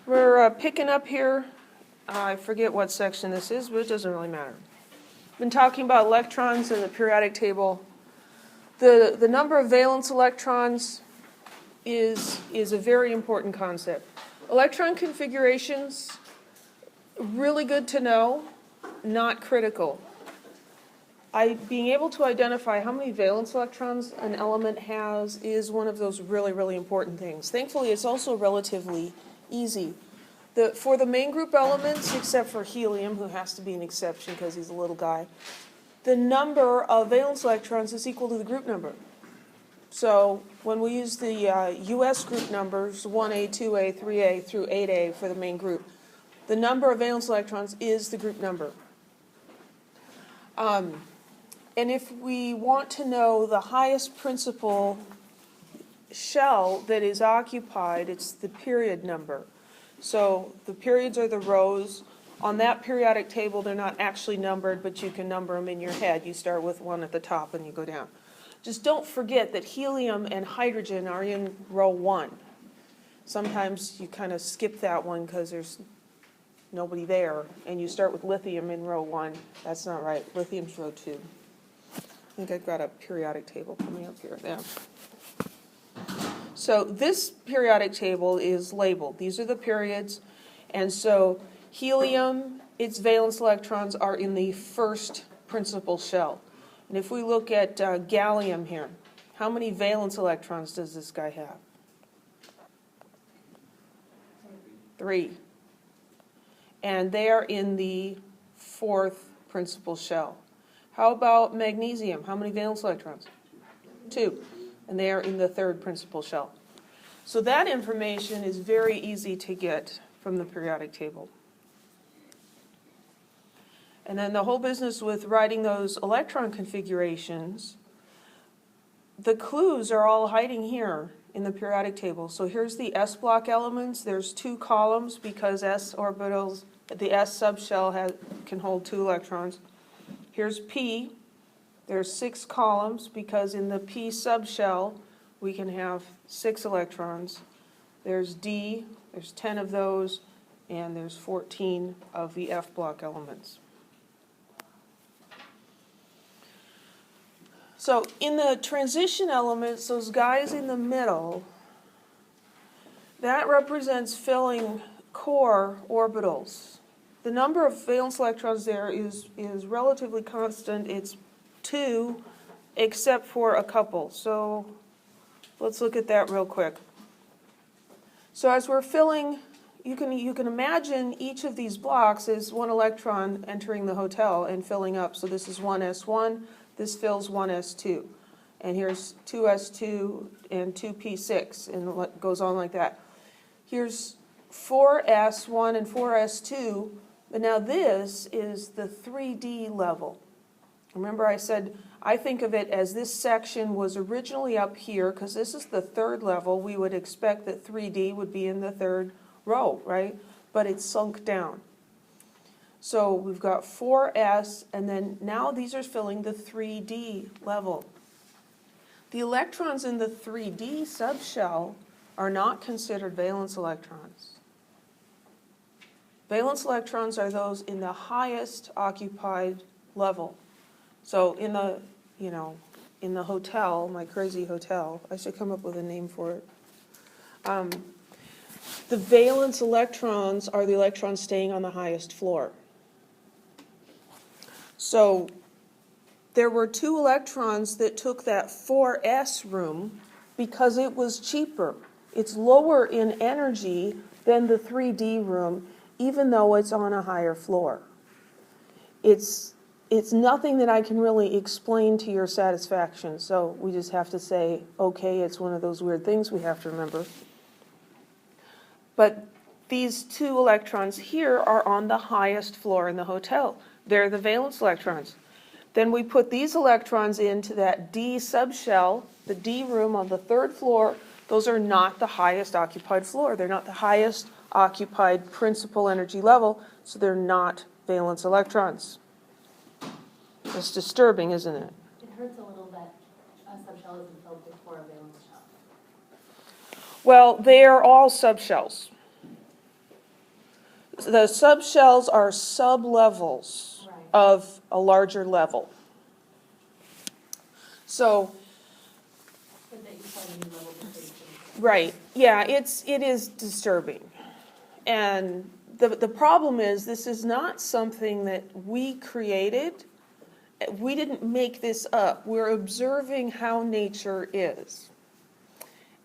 We're picking up here, I forget what section this is, but it doesn't really matter. Been talking about electrons in the periodic table. The number of valence electrons is a very important concept. Electron configurations, really good to know, not critical. Being able to identify how many valence electrons an element has is one of those really, really important things. Thankfully, it's also relatively easy. For the main group elements, except for helium, who has to be an exception because he's a little guy, the number of valence electrons is equal to the group number. So when we use the US group numbers, 1A, 2A, 3A through 8A for the main group, the number of valence electrons is the group number. And if we want to know the highest principal shell that is occupied, it's the period number. So the periods are the rows. On that periodic table, they're not actually numbered, but you can number them in your head. You start with one at the top and you go down. Just don't forget that helium and hydrogen are in row 1. Sometimes you kind of skip that one because there's nobody there, and you start with lithium in row 1. That's not right. Lithium's row 2. I think I've got a periodic table coming up here now. So this periodic table is labeled. These are the periods. And so helium, its valence electrons are in the first principal shell. And if we look at gallium here, how many valence electrons does this guy have? 3. And they are in the fourth principal shell. How about magnesium? How many valence electrons? 2. And they are in the third principal shell. So that information is very easy to get from the periodic table. And then the whole business with writing those electron configurations, the clues are all hiding here in the periodic table. So here's the S block elements. There's 2 columns because S orbitals, the S subshell can hold 2 electrons. Here's P. There's 6 columns because in the P subshell we can have 6 electrons. There's D. There's 10 of those, and there's 14 of the F block elements. So in the transition elements, those guys in the middle, that represents filling core orbitals. The number of valence electrons there is relatively constant. It's 2, except for a couple. So let's look at that real quick. So as we're filling, you can imagine each of these blocks is 1 electron entering the hotel and filling up. So this is 1s1. This fills 1s2, and here's 2s2 and 2p6, and it goes on like that. Here's 4s1 and 4s2, but now this is the 3D level. Remember I said I think of it as this section was originally up here, because this is the 3rd level. We would expect that 3D would be in the 3rd row, right? But it's sunk down. So we've got 4s, and then now these are filling the 3D level. The electrons in the 3D subshell are not considered valence electrons. Valence electrons are those in the highest occupied level. So in the, in the hotel, my crazy hotel, I should come up with a name for it. The valence electrons are the electrons staying on the highest floor. So there were 2 electrons that took that 4s room because it was cheaper. It's lower in energy than the 3D room, even though it's on a higher floor. It's nothing that I can really explain to your satisfaction, so we just have to say, okay, it's one of those weird things we have to remember. But these 2 electrons here are on the highest floor in the hotel. They're the valence electrons. Then we put these electrons into that D subshell, the D room on the 3rd floor. Those are not the highest occupied floor. They're not the highest occupied principal energy level, so they're not valence electrons. It's disturbing, isn't it? It hurts a little that a subshell isn't filled before a valence shell. Well, they are all subshells. The subshells are sublevels Right. of a larger level. So, But that you find a new level distinction. right, yeah, it is disturbing. And the problem is, this is not something that we created. We didn't make this up. We're observing how nature is.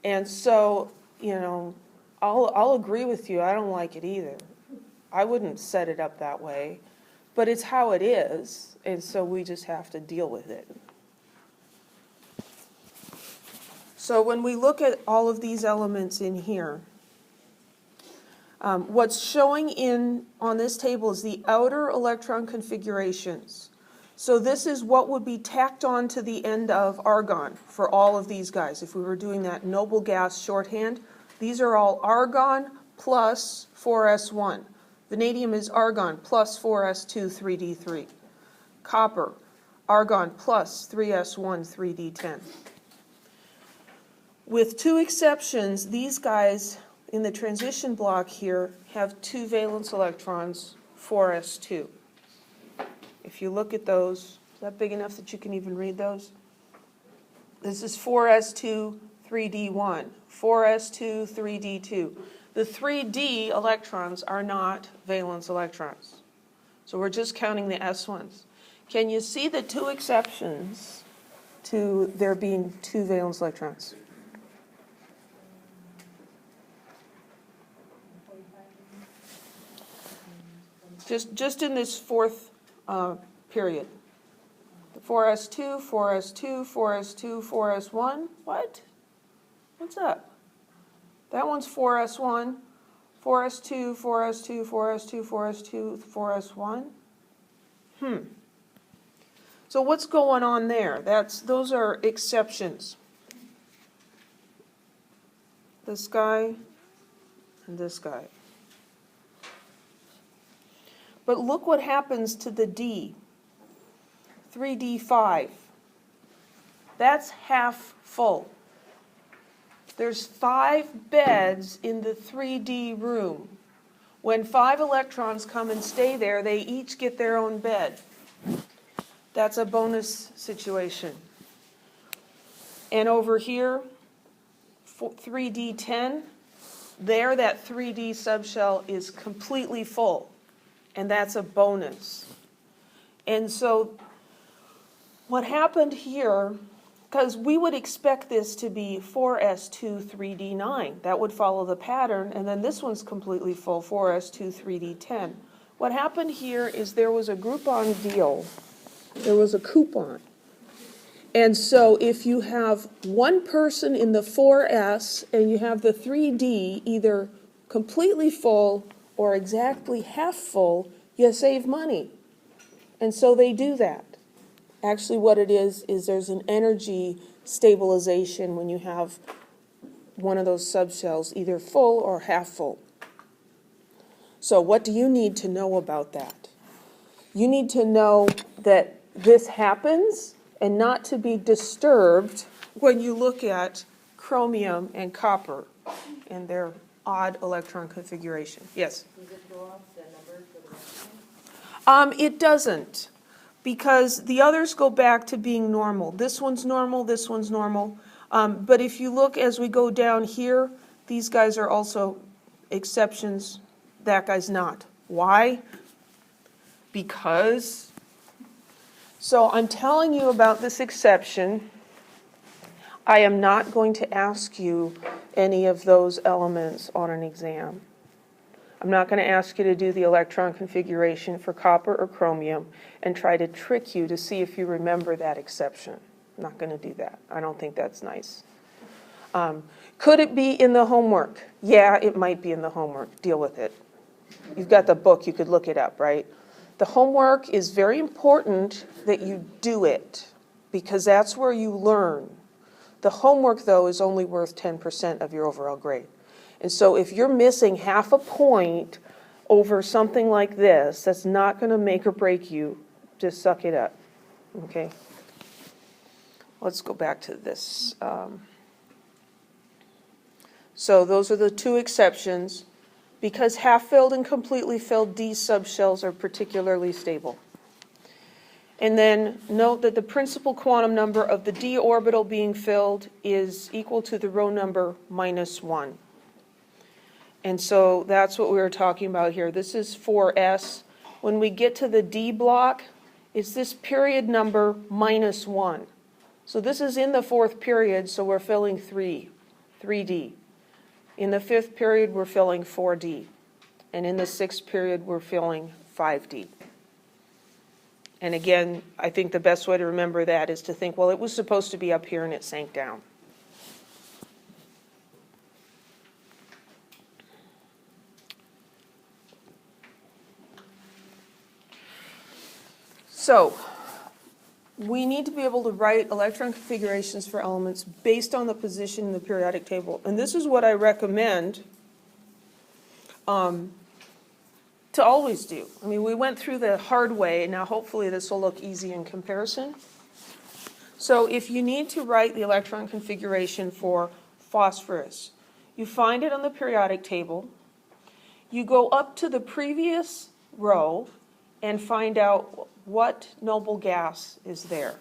And so, I'll agree with you. I don't like it either. I wouldn't set it up that way. But it's how it is, and so we just have to deal with it. So when we look at all of these elements in here, what's showing on this table is the outer electron configurations. So this is what would be tacked on to the end of argon for all of these guys. If we were doing that noble gas shorthand, these are all argon plus 4s1. Vanadium is argon plus 4s2 3d3. Copper, argon plus 3s1 3d10. With two exceptions, these guys in the transition block here have 2 valence electrons, 4s2. If you look at those, is that big enough that you can even read those? This is 4s2 3d1, 4s2 3d2. The 3d electrons are not valence electrons. So we're just counting the s1s. Can you see the two exceptions to there being 2 valence electrons? Just in this fourth period. The 4s2, 4s2, 4s2, 4s1. What? What's up? That one's 4s1, 4s2, 4s2, 4s2, 4s2, 4s1. So what's going on there? Those are exceptions. This guy and this guy. But look what happens to the D. 3d5. That's half full. There's 5 beds in the 3D room. When 5 electrons come and stay there, they each get their own bed. That's a bonus situation. And over here, 3d10, there that 3D subshell is completely full. And that's a bonus. And so what happened here, because we would expect this to be 4s2 3d9. That would follow the pattern, and then this one's completely full, 4s2 3d10. What happened here is there was a Groupon deal. There was a coupon. And so if you have one person in the 4s and you have the 3d either completely full or exactly half full, you save money. And so they do that. Actually, what it is there's an energy stabilization when you have one of those subshells either full or half full. So what do you need to know about that? You need to know that this happens and not to be disturbed when you look at chromium and copper and their odd electron configuration. Yes? Does it throw off the number for the next one? It doesn't, because the others go back to being normal. This one's normal, this one's normal. But if you look as we go down here, these guys are also exceptions. That guy's not. Why? Because. So I'm telling you about this exception. I am not going to ask you any of those elements on an exam. I'm not going to ask you to do the electron configuration for copper or chromium and try to trick you to see if you remember that exception. I'm not going to do that. I don't think that's nice. Could it be in the homework? Yeah, it might be in the homework. Deal with it. You've got the book. You could look it up, right? The homework is very important that you do it because that's where you learn. The homework, though, is only worth 10% of your overall grade. And so if you're missing half a point over something like this, that's not going to make or break you. Just suck it up, okay? Let's go back to this. So those are the two exceptions. because half-filled and completely filled d subshells are particularly stable. And then note that the principal quantum number of the d orbital being filled is equal to the row number minus 1. And so that's what we were talking about here. This is 4s. When we get to the d block, it's this period number minus 1. So this is in the fourth period, so we're filling 3d. In the fifth period, we're filling 4d. And in the sixth period, we're filling 5d. And again, I think the best way to remember that is to think, well, it was supposed to be up here and it sank down. So, we need to be able to write electron configurations for elements based on the position in the periodic table. And this is what I recommend to always do. I mean, we went through the hard way, and now hopefully this will look easy in comparison. So if you need to write the electron configuration for phosphorus, you find it on the periodic table, you go up to the previous row and find out what noble gas is there.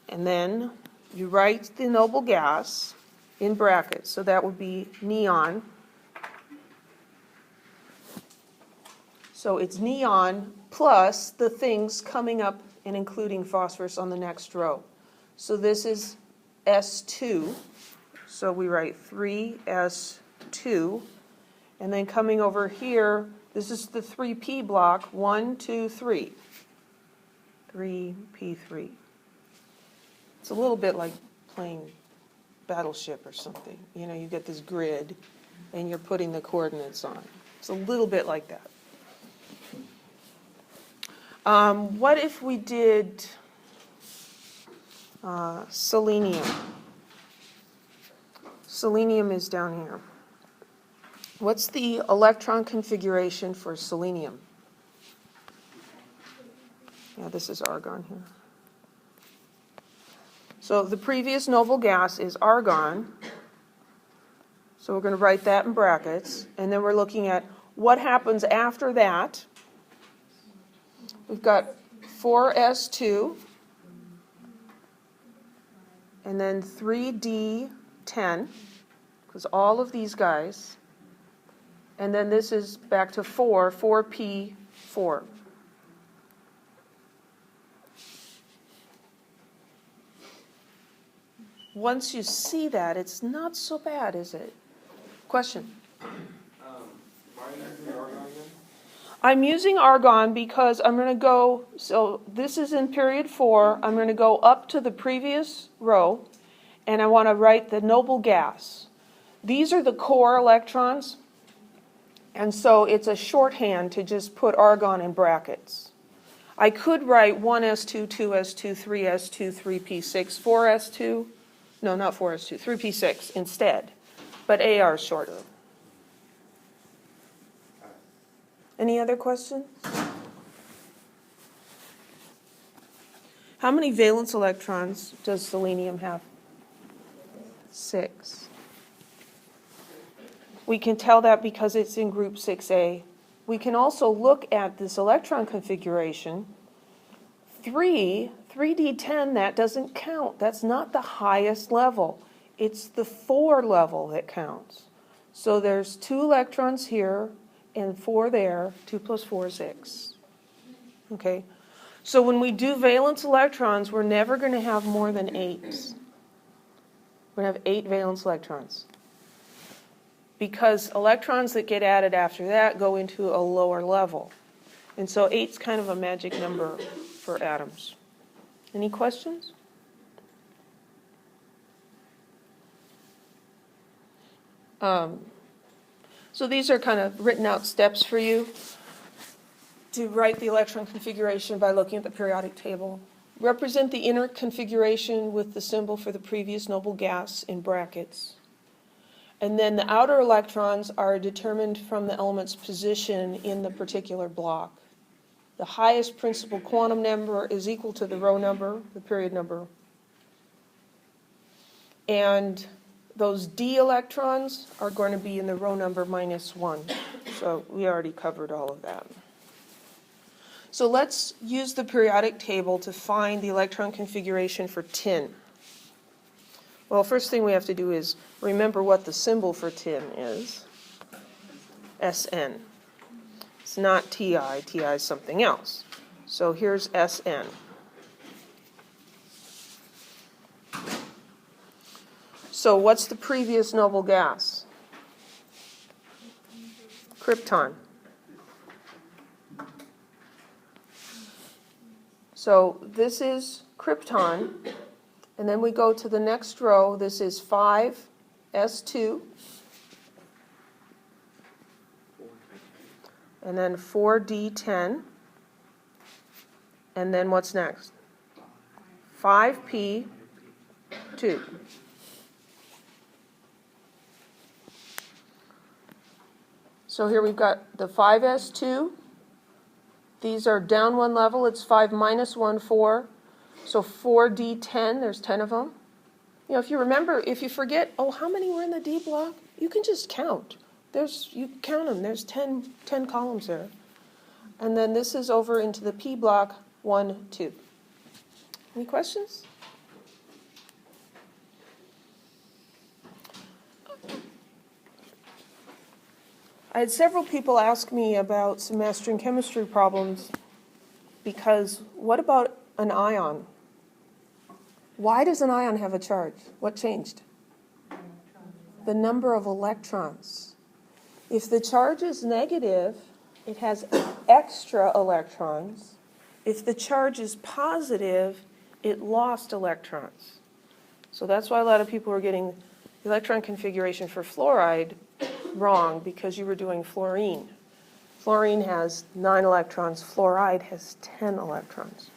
And then you write the noble gas in brackets, so that would be neon. So it's neon plus the things coming up and including phosphorus on the next row. So this is S2. So we write 3S2. And then coming over here, this is the 3p block, 1, 2, 3. 3p3. It's a little bit like playing Battleship or something. You know, you get this grid and you're putting the coordinates on. It's a little bit like that. What if we did selenium? Selenium is down here. What's the electron configuration for selenium? Yeah, this is argon here. So the previous noble gas is argon. So we're going to write that in brackets. And then we're looking at what happens after that. We've got 4s2, and then 3d10, because all of these guys, and then this is back to 4p4. Once you see that, it's not so bad, is it? Question? Why are you using argon again? I'm using argon because I'm going to go, so this is in period 4, I'm going to go up to the previous row, and I want to write the noble gas. These are the core electrons, and so it's a shorthand to just put argon in brackets. I could write 1s2, 2s2, 3s2, 3p6, 4s2, no, not 4s2, 3p6 instead, but AR is shorter. Any other questions? How many valence electrons does selenium have? 6. We can tell that because it's in group 6A. We can also look at this electron configuration. 3d10, that doesn't count. That's not the highest level. It's the 4 level that counts. So there's 2 electrons here and 4 there. 2 plus 4 is 6. Okay? So when we do valence electrons, we're never going to have more than 8. We're going to have 8 valence electrons. Because electrons that get added after that go into a lower level. And so 8's kind of a magic number for atoms. Any questions? So these are kind of written out steps for you to write the electron configuration by looking at the periodic table. Represent the inner configuration with the symbol for the previous noble gas in brackets. And then the outer electrons are determined from the element's position in the particular block. The highest principal quantum number is equal to the row number, the period number. And those d electrons are going to be in the row number -1. So we already covered all of that. So let's use the periodic table to find the electron configuration for tin. Well, first thing we have to do is remember what the symbol for tin is. SN. It's not TI. TI is something else. So here's SN. So what's the previous noble gas? Krypton. So this is krypton, and then we go to the next row. This is 5s2, and then 4d10, and then what's next? 5p2. So here we've got the 5s2. These are down one level. It's 5 minus 1, 4. So 4d10, there's 10 of them. You know, if you remember, if you forget, oh, how many were in the D block? You can just count. You count them. There's 10 columns there. And then this is over into the P block, 1, 2. Any questions? I had several people ask me about some mastering chemistry problems because what about an ion? Why does an ion have a charge? What changed? The number of electrons. If the charge is negative, it has extra electrons. If the charge is positive, it lost electrons. So that's why a lot of people are getting the electron configuration for fluoride wrong, because you were doing fluorine. Fluorine has 9 electrons. Fluoride has 10 electrons.